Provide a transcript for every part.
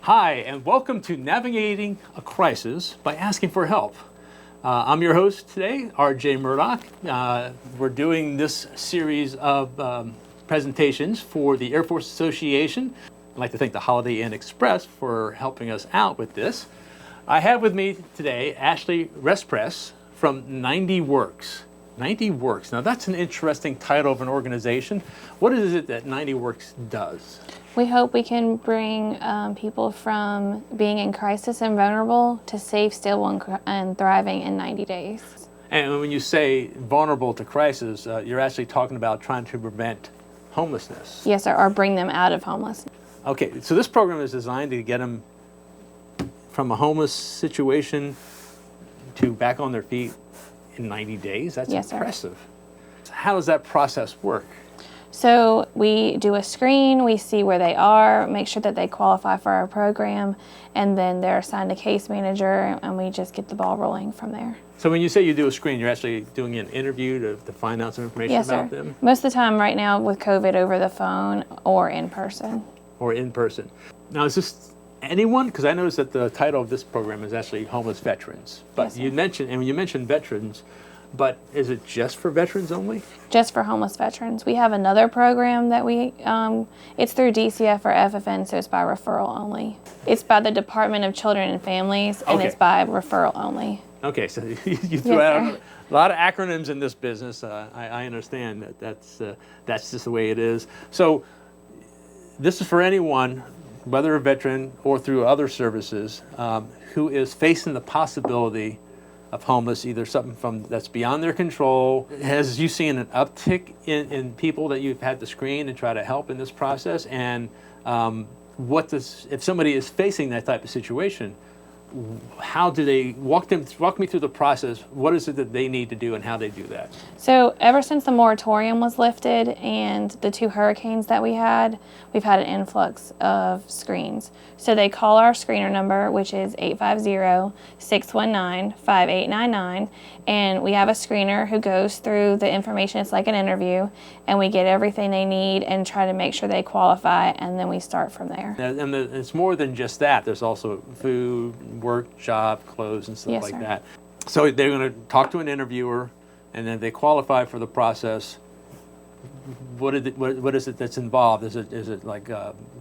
Hi, and welcome to Navigating a Crisis by Asking for Help. I'm your host today, R.J. Murdoch. We're doing this series of presentations for the Air Force Association. I'd like to thank the Holiday Inn Express for helping us out with this. I have with me today Ashley Respress from 90 Works. 90 Works. Now that's an interesting title of an organization. What is it that 90 Works does? We hope we can bring people from being in crisis and vulnerable to safe, stable, and thriving in 90 days. And when you say vulnerable to crisis, you're actually talking about trying to prevent homelessness. Yes, sir, or bring them out of homelessness. Okay, so this program is designed to get them from a homeless situation to back on their feet in 90 days? That's yes, impressive. Sir. How does that process work? So we do a screen, we see where they are, make sure that they qualify for our program, and then they're assigned a case manager, and we just get the ball rolling from there. So when you say you do a screen, you're actually doing an interview to find out some information yes, about sir. them? Most of the time right now with COVID, over the phone or in person. Or in person. Now is this anyone? Because I noticed that the title of this program is actually Homeless Veterans. But yes, you mentioned, and when you mentioned veterans, but is it just for veterans only? Just for homeless veterans. We have another program that it's through DCF or FFN, so it's by referral only. It's by the Department of Children and Families, and it's by referral only. Okay, so you threw out a lot of acronyms in this business. I understand that's just the way it is. So this is for anyone, whether a veteran or through other services, who is facing the possibility of homeless, either something that's beyond their control. Has you seen an uptick in people that you've had to screen and try to help in this process? And if somebody is facing that type of situation, how do they walk me through the process? What is it that they need to do and how they do that? So ever since the moratorium was lifted and the 2 hurricanes that we've had an influx of screens. So they call our screener number, which is 850-619-5899, and we have a screener who goes through the information. It's like an interview, and we get everything they need and try to make sure they qualify, and then we start from there. And it's more than just that. There's also food, work, job, clothes, and stuff yes, like sir. that. So they're going to talk to an interviewer, and then they qualify for the process. What is it that's involved? Is it like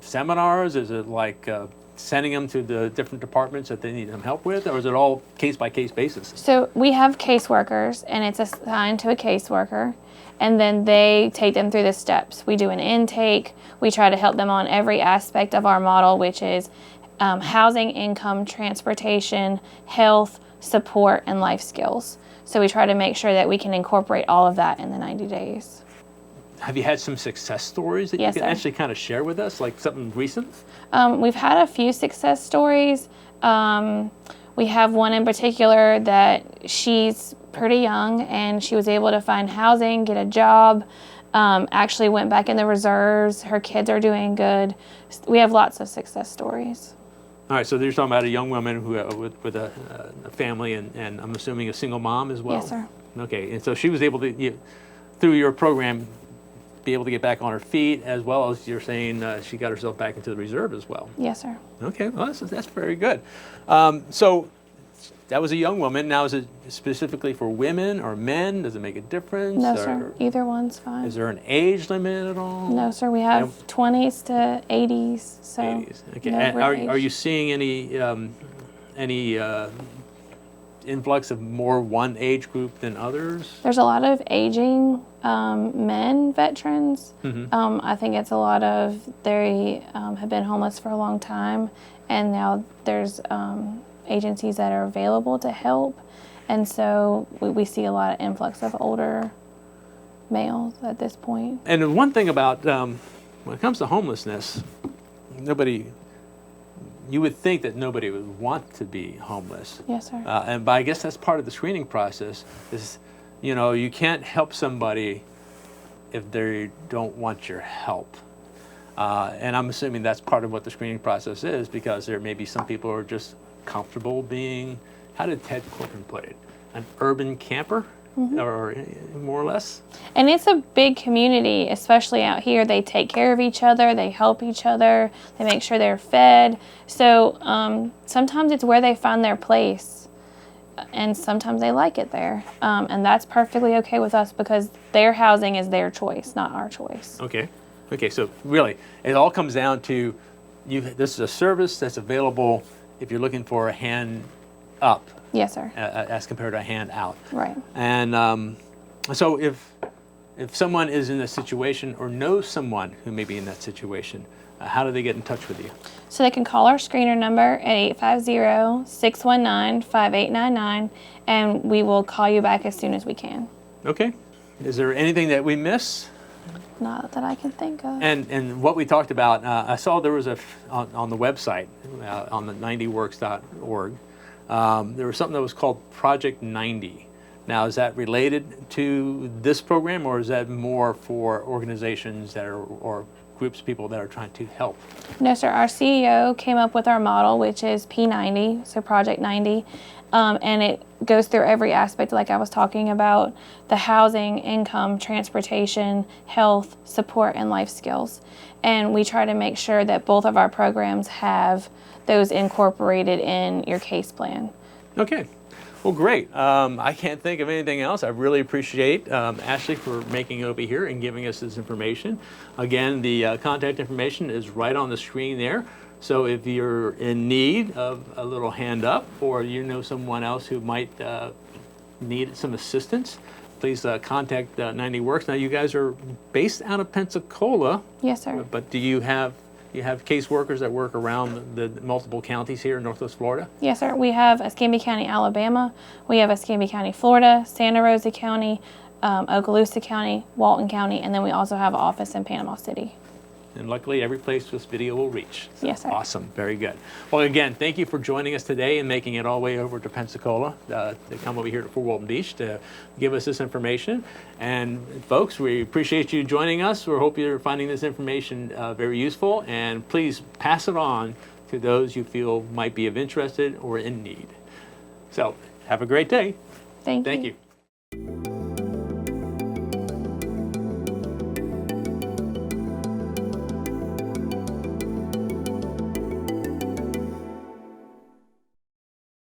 seminars? Is it like sending them to the different departments that they need some help with, or is it all case-by-case basis? So we have caseworkers, and it's assigned to a caseworker, and then they take them through the steps. We do an intake. We try to help them on every aspect of our model, which is housing, income, transportation, health, support, and life skills. So we try to make sure that we can incorporate all of that in the 90 days. Have you had some success stories that yes, you can sir. actually kind of share with us, like something recent? We've had a few success stories. We have one in particular that she's pretty young and she was able to find housing, get a job, actually went back in the reserves. Her kids are doing good. We have lots of success stories. All right, so you're talking about a young woman who with a family and I'm assuming a single mom as well? Yes, sir. Okay, and so she was able to, through your program, be able to get back on her feet, as well as you're saying she got herself back into the reserve as well. Yes, sir. Okay, well, that's very good. So that was a young woman. Now, is it specifically for women or men? Does it make a difference? No, sir. Either one's fine. Is there an age limit at all? No, sir. We have 20s to 80s. So 80s. Okay. No And are you seeing any influx of more one age group than others? There's a lot of aging men veterans. Mm-hmm. I think it's a lot of they have been homeless for a long time, and now there's agencies that are available to help, and so we see a lot of influx of older males at this point. And the one thing about when it comes to homelessness, you would think that nobody would want to be homeless. Yes, sir. But I guess that's part of the screening process is, you can't help somebody if they don't want your help. And I'm assuming that's part of what the screening process is, because there may be some people who are just comfortable being, how did Ted Corbin put it, an urban camper? or more or less. And it's a big community, especially out here. They take care of each other, they help each other, they make sure they're fed. So sometimes it's where they find their place, and sometimes they like it there. And that's perfectly okay with us because their housing is their choice, not our choice. Okay. Okay, so really, it all comes down to this is a service that's available if you're looking for a hand up. Yes, sir. As compared to a hand out. Right. And so if someone is in a situation or knows someone who may be in that situation, how do they get in touch with you? So they can call our screener number at 850-619-5899, and we will call you back as soon as we can. Okay. Is there anything that we miss? Not that I can think of. And what we talked about, I saw there was on the website, on the 90works.org, there was something that was called Project 90. Now, is that related to this program, or is that more for organizations that are, or groups of people that are trying to help? No, sir. Our CEO came up with our model, which is P90, so Project 90, and it goes through every aspect like I was talking about, the housing, income, transportation, health, support, and life skills. And we try to make sure that both of our programs have those incorporated in your case plan. Okay. Well, great. I can't think of anything else. I really appreciate Ashley for making it over here and giving us this information. Again, the contact information is right on the screen there. So if you're in need of a little hand up, or you know someone else who might need some assistance, please contact 90works. Now, you guys are based out of Pensacola. Yes, sir. But do you have caseworkers that work around the multiple counties here in Northwest Florida? Yes, sir. We have Escambia County, Alabama. We have Escambia County, Florida, Santa Rosa County, Okaloosa County, Walton County, and then we also have an office in Panama City. And luckily, every place this video will reach. So Yes, sir. Awesome. Very good. Well, again, thank you for joining us today and making it all the way over to Pensacola to come over here to Fort Walton Beach to give us this information. And folks, we appreciate you joining us. We hope you're finding this information very useful. And please pass it on to those you feel might be of interest or in need. So have a great day. Thank you. Thank you.